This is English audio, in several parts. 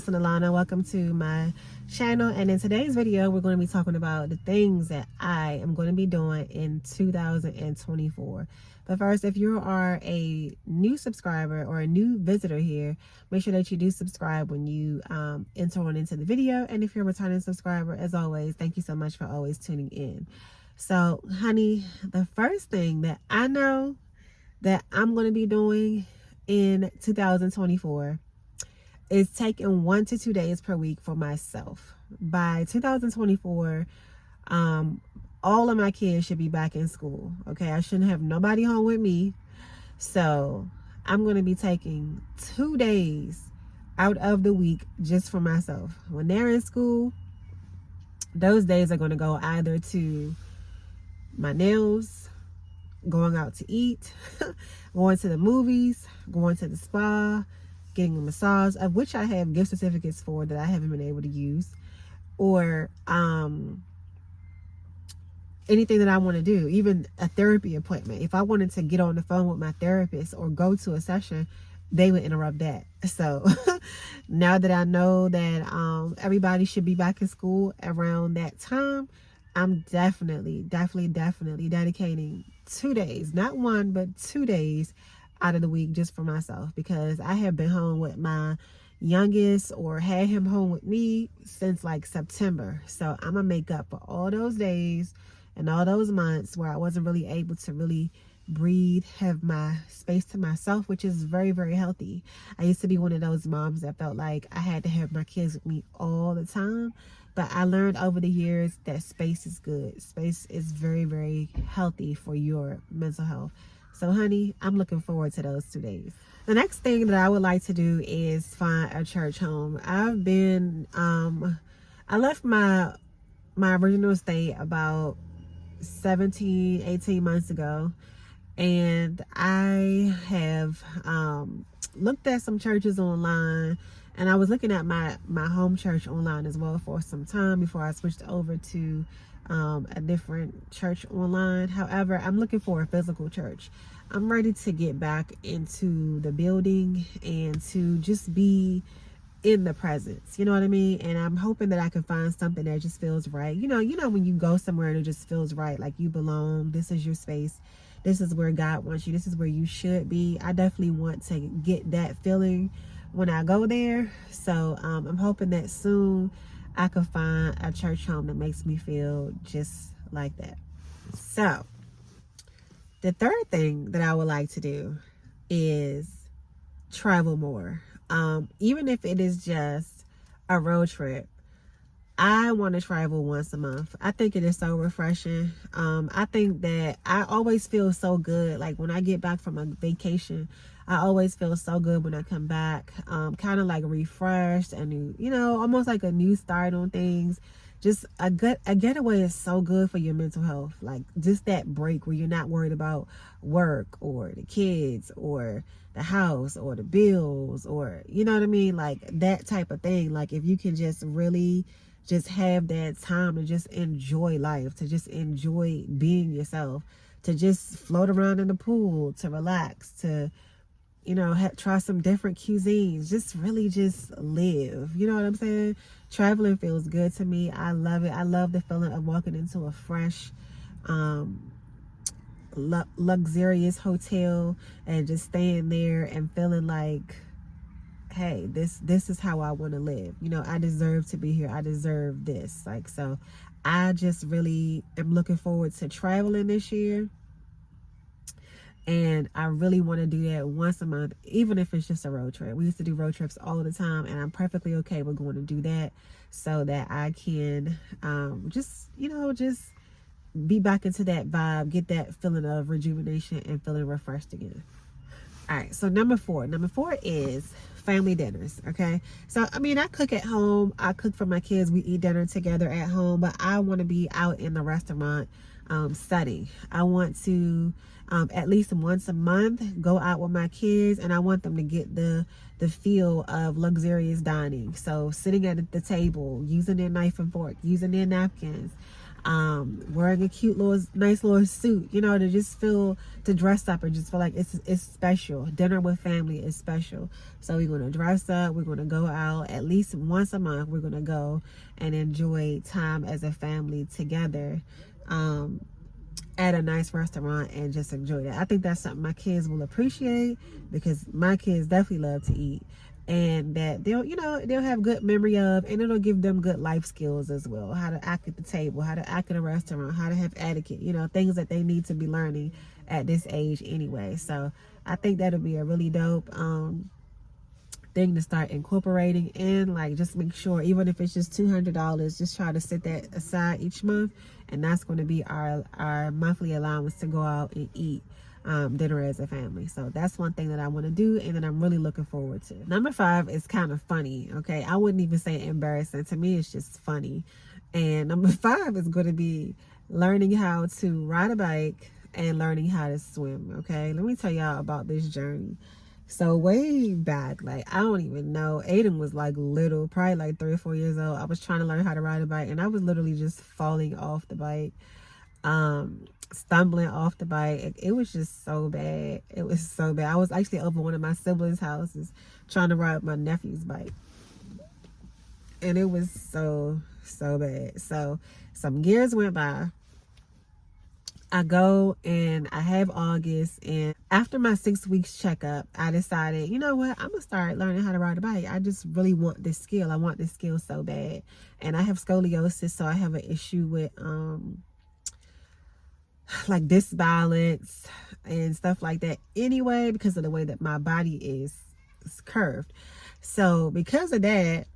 Allison Alanna. Welcome to my channel, and in today's video we're going to be talking about the things that I am going to be doing in 2024. But first, if you are a new subscriber or a new visitor here, make sure that you do subscribe when you enter on into the video. And if you're a returning subscriber, as always, thank you so much for always tuning in. So honey, the first thing that I know that I'm going to be doing in 2024 is taking 1 to 2 days per week for myself. By 2024, all of my kids should be back in school. Okay, I shouldn't have nobody home with me. So I'm going to be taking 2 days out of the week just for myself. When they're in school, those days are going to go either to my nails, going out to eat, going to the movies, going to the spa, getting a massage, of which I have gift certificates for that I haven't been able to use, or anything that I want to do, even a therapy appointment. If I wanted to get on the phone with my therapist or go to a session, they would interrupt that. So now that I know that everybody should be back in school around that time, I'm definitely dedicating 2 days, not 1, but 2 days out of the week just for myself, because I have been home with my youngest, or had him home with me, since like September. So I'm gonna make up for all those days and all those months where I wasn't really able to really breathe, have my space to myself, which is very, very healthy. I used to be one of those moms that felt like I had to have my kids with me all the time, but I learned over the years that space is good. Space is very, very healthy for your mental health. So honey, I'm looking forward to those 2 days. The next thing that I would like to do is find a church home. I've been, I left my original state about 17, 18 months ago. And I have looked at some churches online, and I was looking at my home church online as well for some time before I switched over to a different church online. However, I'm looking for a physical church. I'm ready to get back into the building and to just be in the presence, you know what I mean? And I'm hoping that I can find something that just feels right. You know when you go somewhere and it just feels right, like you belong, this is your space, this is where God wants you, this is where you should be. I definitely want to get that feeling when I go there. So I'm hoping that soon I can find a church home that makes me feel just like that. So the third thing that I would like to do is travel more. Even if it is just a road trip, I want to travel once a month. I think it is so refreshing. I think that I always feel so good. Like when I get back from a vacation, I always feel so good when I come back, kind of like refreshed and, almost like a new start on things. Just a getaway is so good for your mental health. Like just that break where you're not worried about work or the kids or the house or the bills, or you know what I mean? Like that type of thing. Like if you can just really just have that time to just enjoy life, to just enjoy being yourself, to just float around in the pool, to relax, to try some different cuisines, just really just live. You know what I'm saying? Traveling feels good to me. I love it. I love the feeling of walking into a fresh, luxurious hotel and just staying there and feeling like, hey, this is how I want to live. I deserve to be here. I deserve this. Like, so I just really am looking forward to traveling this year. And I really want to do that once a month, even if it's just a road trip. We used to do road trips all the time, and I'm perfectly okay with going to do that so that I can just be back into that vibe, get that feeling of rejuvenation and feeling refreshed again. All right, so number four is family dinners. Okay, so I cook at home. I cook for my kids. We eat dinner together at home, but I want to be out in the restaurant setting. I want to at least once a month go out with my kids, and I want them to get the feel of luxurious dining. So sitting at the table, using their knife and fork, using their napkins, wearing a cute little nice little suit, you know, to dress up and just feel like it's special. Dinner with family is special. So we're going to dress up, we're going to go out at least once a month. We're going to go and enjoy time as a family together, at a nice restaurant, and just enjoy that. I think that's something my kids will appreciate, because my kids definitely love to eat, and that they'll have good memory of, and it'll give them good life skills as well. How to act at the table, how to act in a restaurant, how to have etiquette, things that they need to be learning at this age anyway. So I think that'll be a really dope thing to start incorporating in. Like, just make sure, even if it's just $200, just try to set that aside each month, and that's going to be our monthly allowance to go out and eat dinner as a family. So that's one thing that I want to do, and that I'm really looking forward to. Number 5 is kind of funny. Okay, I wouldn't even say embarrassing. To me, it's just funny. And number 5 is going to be learning how to ride a bike and learning how to swim. Okay, let me tell y'all about this journey. So way back, like, I don't even know, Aiden was like little, probably like 3 or 4 years old. I was trying to learn how to ride a bike, and I was literally just falling off the bike, stumbling off the bike. It was just so bad. It was so bad. I was actually over one of my siblings' houses trying to ride my nephew's bike, and it was so bad. So some years went by. I go and I have August, and after my 6 weeks checkup, I decided, you know what, I'm gonna start learning how to ride a bike. I just really want this skill. I want this skill so bad. And I have scoliosis, so I have an issue with like disbalance and stuff like that anyway, because of the way that my body is curved. So because of that,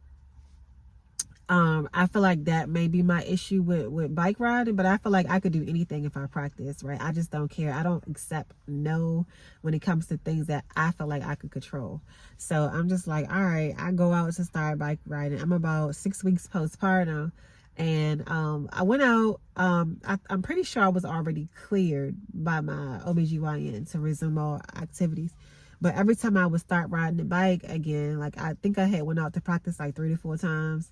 I feel like that may be my issue with bike riding, but I feel like I could do anything if I practice, right? I just don't care. I don't accept no when it comes to things that I feel like I could control. So I'm just like, all right, I go out to start bike riding. I'm about 6 weeks postpartum, and I went out. I'm pretty sure I was already cleared by my OBGYN to resume all activities. But every time I would start riding the bike again, like, I think I had went out to practice like 3 to 4 times.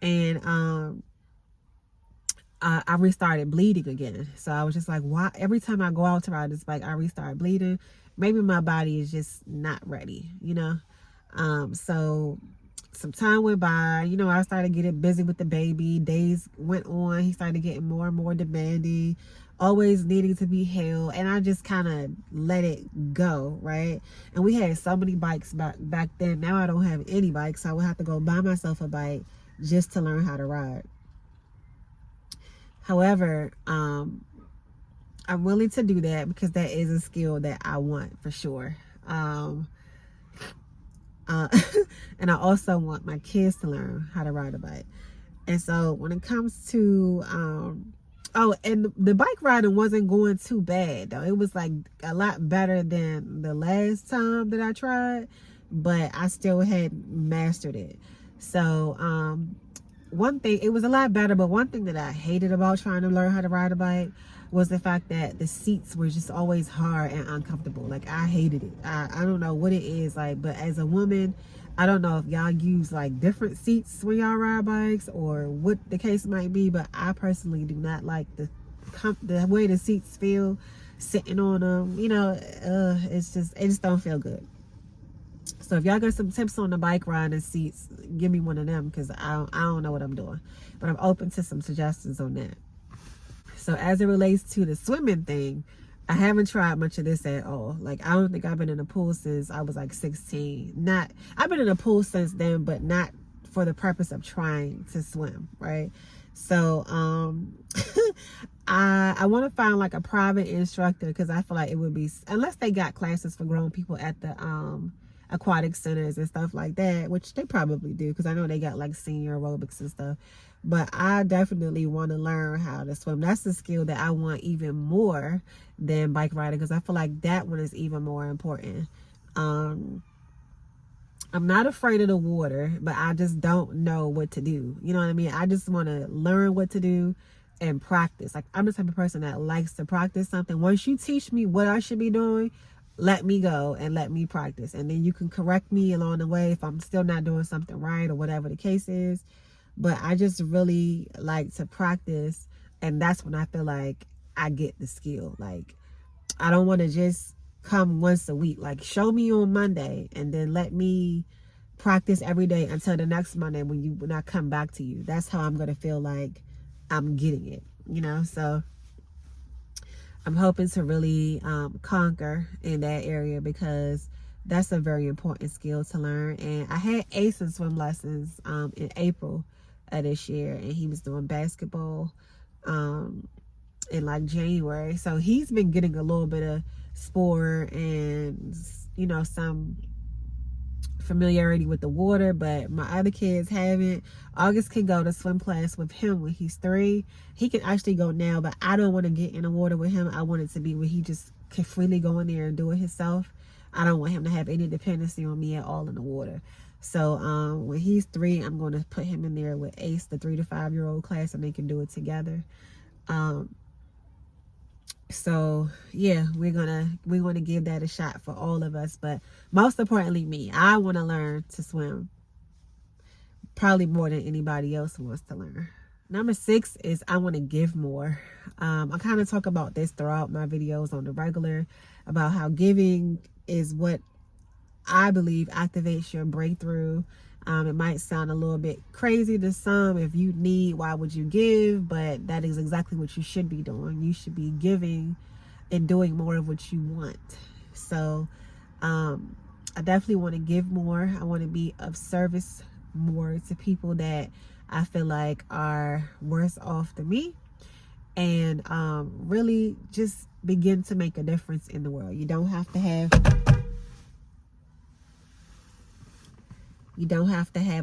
And I restarted bleeding again. So I was just like, why? Every time I go out to ride this bike, I restart bleeding. Maybe my body is just not ready, So some time went by. I started getting busy with the baby. Days went on. He started getting more and more demanding, always needing to be held. And I just kind of let it go, right? And we had so many bikes back then. Now I don't have any bikes. So I would have to go buy myself a bike just to learn how to ride. However, I'm willing to do that because that is a skill that I want for sure. And I also want my kids to learn how to ride a bike. And so when it comes to and the bike riding wasn't going too bad though. It was like a lot better than the last time that I tried, but I still hadn't mastered it. So one thing, it was a lot better, but one thing that I hated about trying to learn how to ride a bike was the fact that the seats were just always hard and uncomfortable. Like, I hated it. I don't know what it is, like, but as a woman, I don't know if y'all use like different seats when y'all ride bikes or what the case might be, but I personally do not like the way the seats feel sitting on them. It just don't feel good. So if y'all got some tips on the bike riding seats, give me one of them, because I don't know what I'm doing. But I'm open to some suggestions on that. So as it relates to the swimming thing, I haven't tried much of this at all. Like, I don't think I've been in a pool since I was like 16. I've been in a pool since then, but not for the purpose of trying to swim, right? So I want to find like a private instructor, because I feel like it would be, unless they got classes for grown people at the aquatic centers and stuff like that, which they probably do, because I know they got like senior aerobics and stuff. But I definitely want to learn how to swim. That's the skill that I want even more than bike riding, because I feel like that one is even more important. I'm not afraid of the water, but I just don't know what to do. You know what I mean? I just want to learn what to do and practice. Like, I'm the type of person that likes to practice something. Once you teach me what I should be doing, let me go and let me practice. And then you can correct me along the way if I'm still not doing something right or whatever the case is. But I just really like to practice And that's when I feel like I get the skill. Like, I don't want to just come once a week. Like, show me on Monday and then let me practice every day until the next Monday when I come back to you. That's how I'm going to feel like I'm getting it, you know? So I'm hoping to really conquer in that area, because that's a very important skill to learn. And I had Ace in swim lessons in April of this year, and he was doing basketball in like January. So he's been getting a little bit of sport and, you know, some familiarity with the water, but my other kids haven't. August can go to swim class with him when he's 3. He can actually go now, but I don't want to get in the water with him. I want it to be where he just can freely go in there and do it himself. I don't want him to have any dependency on me at all in the water. So when he's 3, I'm going to put him in there with Ace, the 3 to 5 year old class, and they can do it together. So yeah, we're gonna give that a shot for all of us, but most importantly me. I want to learn to swim probably more than anybody else wants to learn. Number 6 is I want to give more. I kind of talk about this throughout my videos on the regular, about how giving is what I believe activates your breakthrough. It might sound a little bit crazy to some. If you need, why would you give? But that is exactly what you should be doing. You should be giving and doing more of what you want. So I definitely want to give more. I want to be of service more to people that I feel like are worse off than me, and really just begin to make a difference in the world. You don't have to have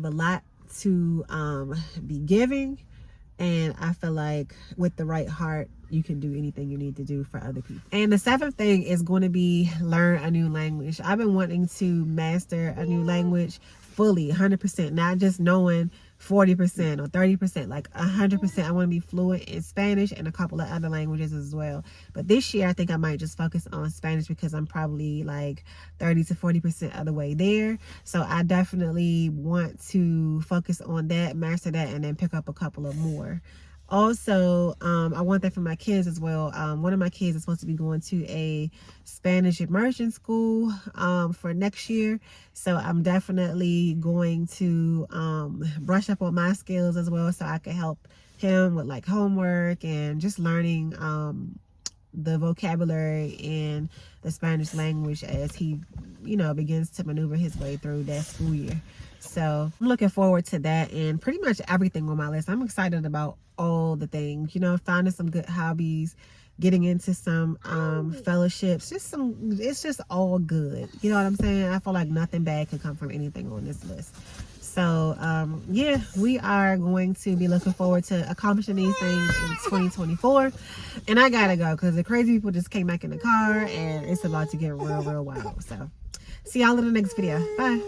a lot to be giving, and I feel like with the right heart you can do anything you need to do for other people. And the 7th thing is going to be learn a new language. I've been wanting to master a new language fully, 100%, not just knowing 40% or 30%, like 100%. I want to be fluent in Spanish and a couple of other languages as well. But this year I think I might just focus on Spanish, because I'm probably like 30 to 40% of the way there. So I definitely want to focus on that, master that, and then pick up a couple of more. Also, I want that for my kids as well. One of my kids is supposed to be going to a Spanish immersion school for next year. So I'm definitely going to brush up on my skills as well, so I can help him with like homework and just learning the vocabulary and the Spanish language as he, you know, begins to maneuver his way through that school year. So I'm looking forward to that, and pretty much everything on my list. I'm excited about all the things, you know, finding some good hobbies, getting into some fellowships, it's just all good. You know what I'm saying? I feel like nothing bad could come from anything on this list. So yeah, we are going to be looking forward to accomplishing these things in 2024. And I gotta go because the crazy people just came back in the car and it's about to get real wild. So see y'all in the next video. Bye.